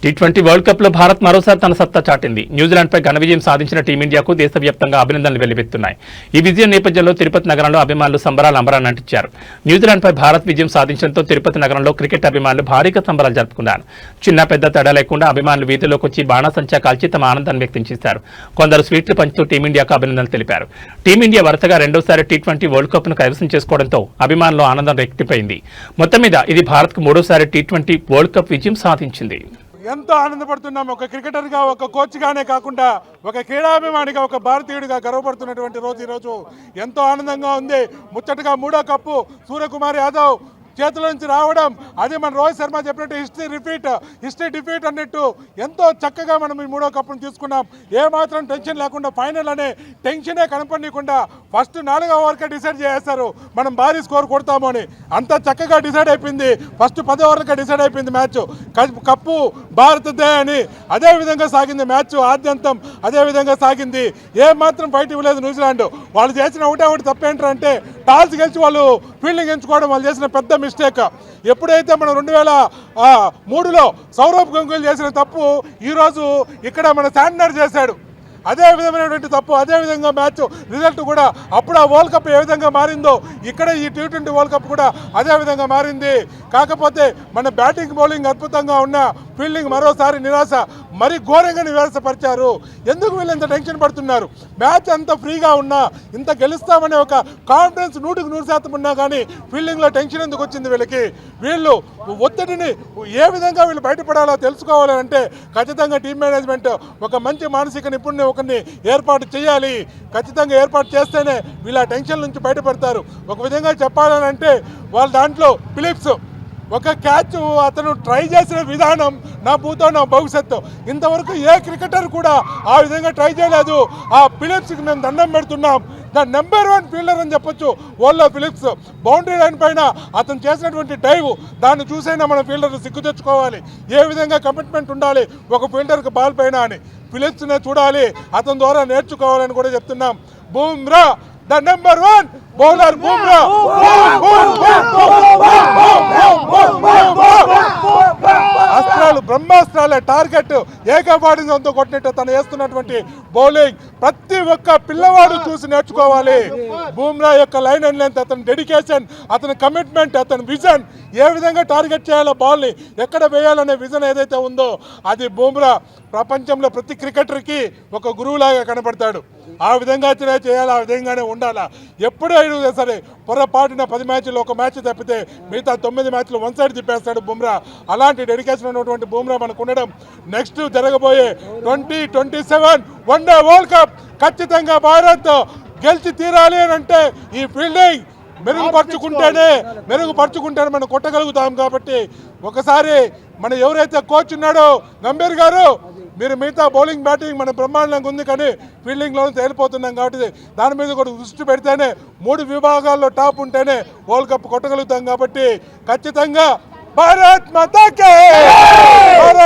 T20 world cup లో భారత్ మరోసారి తన సత్తా చాటింది. న్యూజిలాండ్ పై ఘన విజయం సాధించిన టీమిండియాకు దేశవ్యాప్తంగా అభినందనలు వెల్లువెత్తున్నాయి. ఈ విజయం నేపథ్యంలో తిరుపతి నగరంలో అభిమానులు సంబరాలు అంబరాన్ని అంటించారు. న్యూజిలాండ్ పై భారత్ విజయం సాధించడంతో తిరుపతి నగరంలో క్రికెట్ అభిమానులు భారీగా సంబరాలు జరుపుకున్నారు. చిన్న పెద్ద తేడా లేకుండా అభిమానులు వీధిలోకి వచ్చి బాణాసంచా కాల్చి తమ ఆనందాన్ని వ్యక్తం చేశారు. కొందరు స్వీట్లు పంచుతూ టీమిండియాకు అభినందనలు తెలిపారు. టీమిండియా వరుసగా రెండోసారి టీ20 వరల్డ్ కప్ ను కైవసం చేసుకోవడంతో అభిమానులు ఆనందం రెట్టిపోయింది. మొత్తం మీద ఇది భారత్ కు మూడోసారి టీ20 వరల్డ్ కప్ విజయం సాధించింది. ఎంతో ఆనందపడుతున్నాం. ఒక క్రికెటర్గా, ఒక కోచ్గానే కాకుండా ఒక క్రీడాభిమానిగా, ఒక భారతీయుడిగా గర్వపడుతున్నటువంటి రోజు ఈరోజు. ఎంతో ఆనందంగా ఉంది. ముచ్చటగా మూడో కప్పు సూర్యకుమార్ యాదవ్ చేతుల నుంచి రావడం, అది మన రోహిత్ శర్మ చెప్పినట్టు హిస్టరీ డిఫీట్ అన్నట్టు ఎంతో చక్కగా మనం ఈ మూడో కప్పును తీసుకున్నాం. ఏమాత్రం టెన్షన్ లేకుండా ఫైనల్ అనే టెన్షనే కనపడకుండా ఫస్ట్ 4వ ఓవర్కే డిసైడ్ చేస్తారు మనం భారీ స్కోర్ కొడతాము అని. అంత చక్కగా డిసైడ్ అయిపోయింది. ఫస్ట్ 10 ఓవర్లకే డిసైడ్ అయిపోయింది మ్యాచ్. కప్పు భారతదే అని అదే విధంగా సాగింది మ్యాచ్. ఆద్యంతం అదే విధంగా సాగింది. ఏమాత్రం ఫైట్ ఇవ్వలేదు న్యూజిలాండ్. వాళ్ళు చేసిన ఒకటి తప్పేంటంటే టాస్ గెలిచి వాళ్ళు ఫీల్డింగ్ ఎంచుకోవడం వాళ్ళు చేసిన పెద్ద మిస్టేక్. ఎప్పుడైతే మనం 2003లో సౌరవ్ గంగూలీ చేసిన తప్పు ఈరోజు ఇక్కడ మన శాంట్నర్ చేశాడు. అదే విధమైనటువంటి తప్పు. అదే విధంగా మ్యాచ్ రిజల్ట్ కూడా అప్పుడు ఆ వరల్డ్ కప్ ఏ విధంగా మారిందో ఇక్కడ ఈ టీ20 వరల్డ్ కప్ కూడా అదే విధంగా మారింది. కాకపోతే మన బ్యాటింగ్ బౌలింగ్ అద్భుతంగా ఉన్న ఫీల్డింగ్ మరోసారి నిరాశ, మరీ ఘోరంగా నిరాశపరిచారు. ఎందుకు వీళ్ళు ఇంత టెన్షన్ పడుతున్నారు? మ్యాచ్ అంత ఫ్రీగా ఉన్నా, ఇంత గెలుస్తామనే ఒక కాన్ఫిడెన్స్ 100% ఉన్నా కానీ ఫీల్డింగ్లో టెన్షన్ ఎందుకు వచ్చింది వీళ్ళకి? వీళ్ళు ఒత్తిడిని ఏ విధంగా వీళ్ళు బయటపడాలో తెలుసుకోవాలంటే ఖచ్చితంగా టీం మేనేజ్మెంట్ ఒక మంచి మానసిక నిపుణుని ఒకరిని ఏర్పాటు చేయాలి. ఖచ్చితంగా ఏర్పాటు చేస్తేనే వీళ్ళ టెన్షన్ నుంచి బయటపడతారు. ఒక విధంగా చెప్పాలంటే వాళ్ళ దాంట్లో ఫిలిప్స్ ఒక క్యాచ్ అతను ట్రై చేసిన విధానం నా భూతో నా భవిష్యత్తు. ఇంతవరకు ఏ క్రికెటర్ కూడా ఆ విధంగా ట్రై చేయలేదు. ఆ ఫిలిప్స్కి మేము దండం పెడుతున్నాం. ద నెంబర్ 1 ఫీల్డర్ అని చెప్పొచ్చు వరల్డ్లో ఫిలిప్స్. బౌండరీ లైన్ పైన అతను చేసినటువంటి డైవ్, దాన్ని చూసైనా మన ఫీల్డర్ సిగ్గు తెచ్చుకోవాలి. ఏ విధంగా కమిట్మెంట్ ఉండాలి ఒక ఫీల్డర్కి బాల్ పైన అని ఫిలిప్స్నే చూడాలి. అతని ద్వారా నేర్చుకోవాలని కూడా చెప్తున్నాం. Bumrah the number 1 bowler. Bumrah అస్త్రాలు, బ్రహ్మాస్త్రాలే టార్గెట్ ఏకపాటితో కొట్టినట్టు తను వేస్తున్నటువంటి బౌలింగ్ ప్రతి ఒక్క పిల్లవాడు చూసి నేర్చుకోవాలి. బూమ్రా యొక్క లైన్ అండ్ లెంత్, అతని డెడికేషన్, అతని కమిట్మెంట్, అతని విజన్, ఏ విధంగా టార్గెట్ చేయాలో బాల్ని ఎక్కడ వేయాలనే విజన్ ఏదైతే ఉందో అది బూమ్రా ప్రపంచంలో ప్రతి క్రికెటర్కి ఒక గురువులాగా కనపడతాడు. ఆ విధంగా చేయాలి, ఆ విధంగానే ఉండాలా. ఎప్పుడైనా సరే పొరపాటున 10 మ్యాచ్లు ఒక మ్యాచ్ తప్పితే మిగతా 9 మ్యాచ్లు వన్ సైడ్ తిప్పేస్తాడు బుమ్రా. అలాంటి డెడికేషన్ ఉన్నటువంటి బుమ్రా మనకు ఉండడం నెక్స్ట్ జరగబోయే 2027 వన్డే వరల్డ్ కప్ ఖచ్చితంగా భారత్ గెలిచి తీరాలి అని అంటే ఈ ఫీల్డింగ్ మెరుగుపరుచుకుంటేనే మనం కొట్టగలుగుతాం. కాబట్టి ఒకసారి మన ఎవరైతే కోచ్ ఉన్నాడో గంభీర్ గారు, మీరు మిగతా బౌలింగ్ బ్యాటింగ్ మన బ్రహ్మాండంగా ఉంది కానీ ఫీల్డింగ్లోనే తేలిపోతున్నాం. కాబట్టి దాని మీద కూడా దృష్టి పెడితేనే 3 విభాగాల్లో టాప్ ఉంటేనే వరల్డ్ కప్ కొట్టగలుగుతాం. కాబట్టి ఖచ్చితంగా భారత్ మాతాకే.